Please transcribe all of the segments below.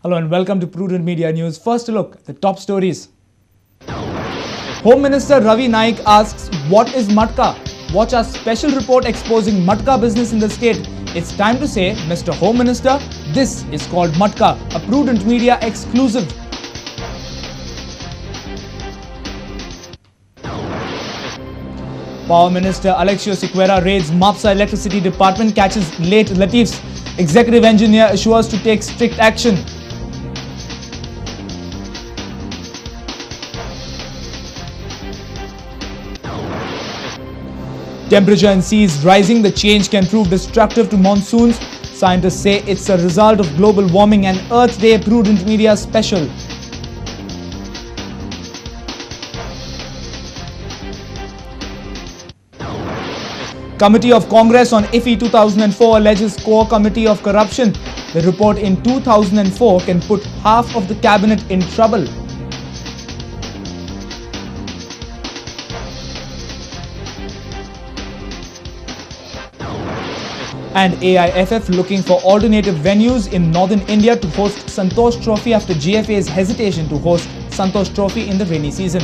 Hello and welcome to Prudent Media News. First, a look at the top stories. Home Minister Ravi Naik asks, what is Matka? Watch our special report exposing Matka business in the state. It's time to say, Mr. Home Minister, this is called Matka, a Prudent Media exclusive. Power Minister Alexio Sequeira raids MAPSA Electricity Department, catches late Latif's executive engineer, assures to take strict action. Temperature in seas rising, the change can prove destructive to monsoons. Scientists say it's a result of global warming. And Earth Day Prudent Media special. Committee of Congress on IFI 2004 alleges core committee of corruption. The report in 2004 can put half of the cabinet in trouble. And AIFF looking for alternative venues in northern India to host Santosh Trophy after GFA's hesitation to host Santosh Trophy in the rainy season.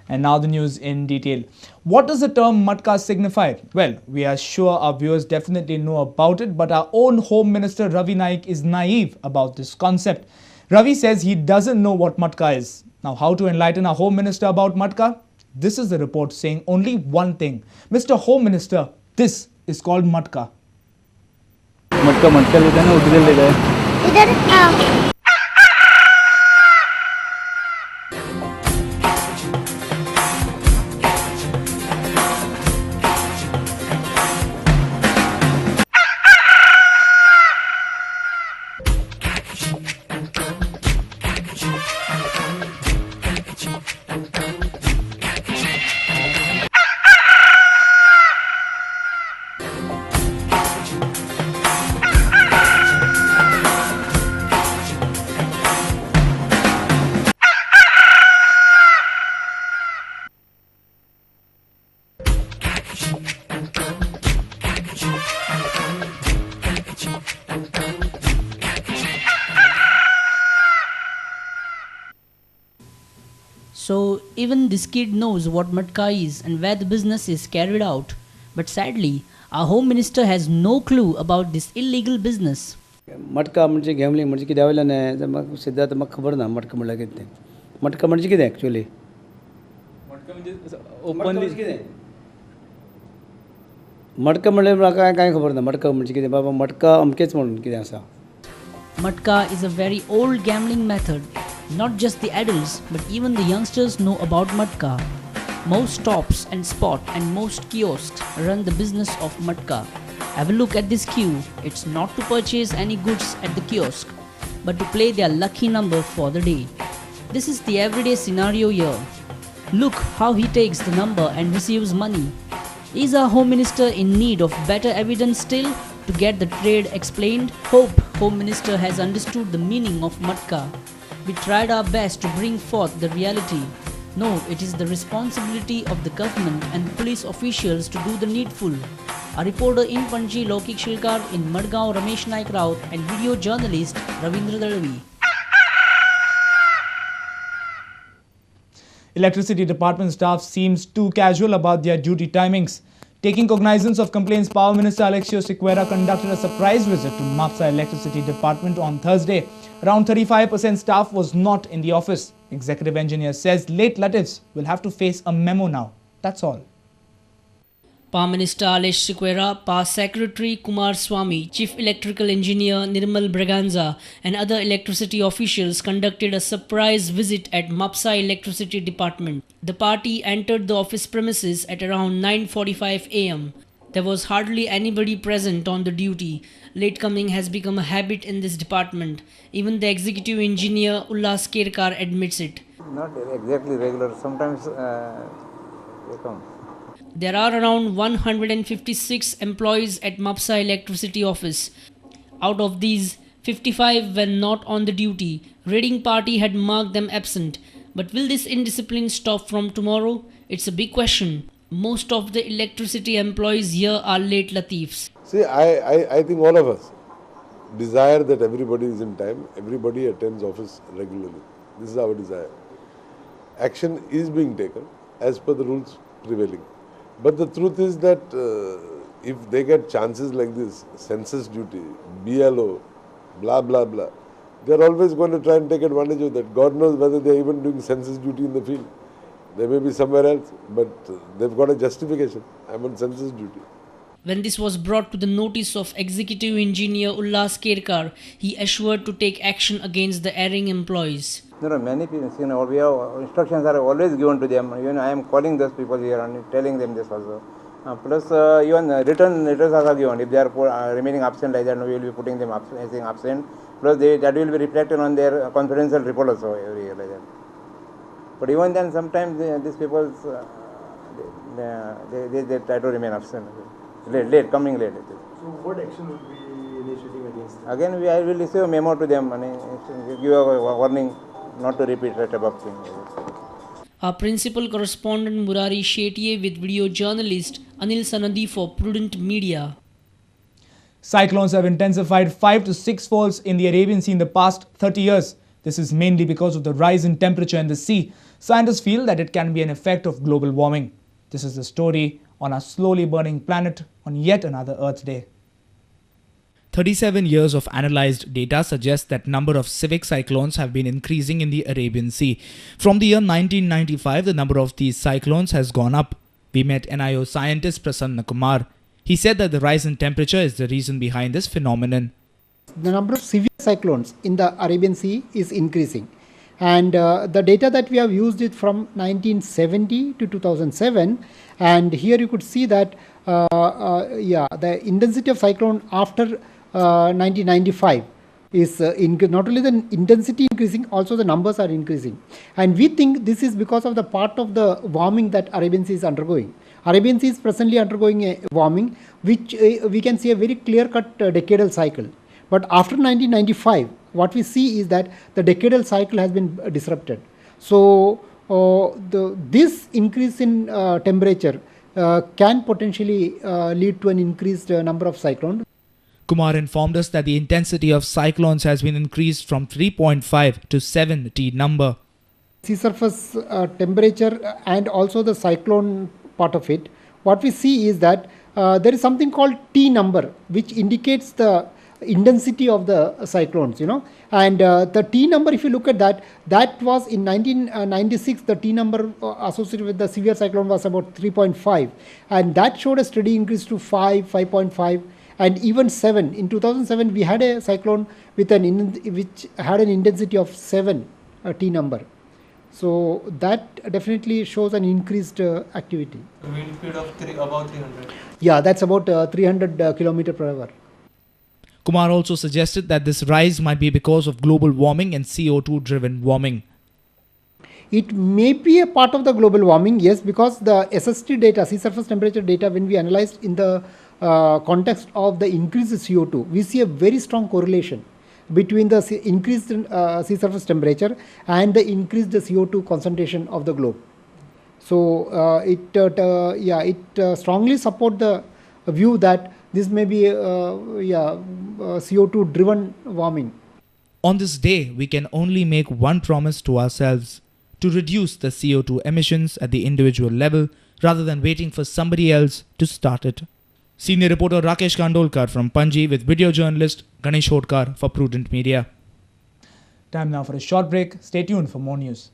And now the news in detail. What does the term Matka signify? Well, we are sure our viewers definitely know about it, but our own Home Minister Ravi Naik is naive about this concept. Ravi says he doesn't know what Matka is. Now, how to enlighten our Home Minister about Matka? This is the report saying only one thing. Mr. Home Minister, this is called Matka. मटका लेते हैं ना, उधर ले गए इधर So even this kid knows what Matka is and where the business is carried out. But sadly, our Home Minister has no clue about this illegal business. मटका म्हणजे गॅमलिंग म्हणजे कितें वयल्यान न्हय म्हाका सिद्धार्थ म्हाका खबर ना मटका म्हणल्यार कितें तें मटका म्हणजे कितें एक्चुअली मटका म्हणजे ओपनली कितें मटका म्हणल्यार म्हाका कांय खबर ना मटका म्हणजे कितें बाबा मटका अमकेच म्हणून कितें आसा Matka is a very old gambling method. Not just the adults, but even the youngsters know about Matka. Most stops and spot and most kiosks run the business of Matka. Have a look at this queue. It's not to purchase any goods at the kiosk, but to play their lucky number for the day. This is the everyday scenario here. Look how he takes the number and receives money. Is our Home Minister in need of better evidence still to get the trade explained? Hope Home Minister has understood the meaning of Matka. We tried our best to bring forth the reality. No, it is the responsibility of the government and the police officials to do the needful. A reporter in Panji, Lokik Shilkar, in Madgaon, Ramesh Naik Raut, and video journalist Ravindra Dalvi. Electricity Department staff seems too casual about their duty timings. Taking cognizance of complaints, Power Minister Alexio Sequeira conducted a surprise visit to MAPSA Electricity Department on Thursday. Around 35% staff was not in the office. Executive engineer says late Latifs will have to face a memo now. That's all. Power Minister Alesh Sequeira, Power Secretary Kumar Swamy, Chief Electrical Engineer Nirmal Braganza and other electricity officials conducted a surprise visit at MAPSA Electricity Department. The party entered the office premises at around 9:45 am. There was hardly anybody present on the duty. Late coming has become a habit in this department. Even the executive engineer Ullas Kerkar admits it. Not exactly regular, sometimes they come. There are around 156 employees at MAPSA Electricity Office. Out of these, 55 were not on the duty. Raiding party had marked them absent. But will this indiscipline stop from tomorrow? It's a big question. Most of the electricity employees here are late Latifs. See, I think all of us desire that everybody is in time, everybody attends office regularly. This is our desire. Action is being taken as per the rules prevailing. But the truth is that if they get chances like this, census duty, BLO, blah, blah, blah, they're always going to try and take advantage of that. God knows whether they're even doing census duty in the field. They may be somewhere else, but they've got a justification. I'm on census duty. When this was brought to the notice of Executive Engineer Ullas Kerkar, he assured to take action against the erring employees. There are many people, we have instructions are always given to them. I am calling those people here and telling them this also. Plus, even written letters are given. If they are remaining absent like that, we will be putting them as absent. Plus, that will be reflected on their confidential report also every year like that. But even then, sometimes these people they try to remain absent. Coming late. So what action will be initiating against them? Again, I will issue a memo to them and give a warning not to repeat that above thing. Our principal correspondent Murari Shetye with video journalist Anil Sanadi for Prudent Media. Cyclones have intensified 5 to 6 folds in the Arabian Sea in the past 30 years. This is mainly because of the rise in temperature in the sea. Scientists feel that it can be an effect of global warming. This is the story on our slowly burning planet on yet another Earth Day. 37 years of analyzed data suggest that number of civic cyclones have been increasing in the Arabian Sea. From the year 1995, the number of these cyclones has gone up. We met NIO scientist Prasanna Kumar. He said that the rise in temperature is the reason behind this phenomenon. The number of severe cyclones in the Arabian Sea is increasing. And the data that we have used is from 1970 to 2007. And here you could see that the intensity of cyclone after 1995 is not only the intensity increasing, also the numbers are increasing. And we think this is because of the part of the warming that Arabian Sea is undergoing. Arabian Sea is presently undergoing a warming, which we can see a very clear-cut decadal cycle. But after 1995, what we see is that the decadal cycle has been disrupted. So this increase in temperature can potentially lead to an increased number of cyclones. Kumar informed us that the intensity of cyclones has been increased from 3.5 to 7 T number. Sea surface temperature and also the cyclone part of it, what we see is that there is something called T number, which indicates the intensity of the cyclones, and the T number, if you look at that was in 1996, the T number associated with the severe cyclone was about 3.5, and that showed a steady increase to 5, 5.5, and even 7. In 2007, we had a cyclone with which had an intensity of 7 T number. So that definitely shows an increased activity. A wind speed of about 300. Yeah, that's about 300 km per hour. Kumar also suggested that this rise might be because of global warming and CO2 driven warming. It may be a part of the global warming, yes, because the SST data, sea surface temperature data, when we analyzed in the context of the increased CO2, we see a very strong correlation between the increased sea surface temperature and the increased CO2 concentration of the globe. So it strongly support the view that this may be CO2 driven warming. On this day, we can only make one promise to ourselves: to reduce the CO2 emissions at the individual level rather than waiting for somebody else to start it. Senior reporter Rakesh Kandolkar from Panji with video journalist Ganesh Hodkar for Prudent Media. Time now for a short break. Stay tuned for more news.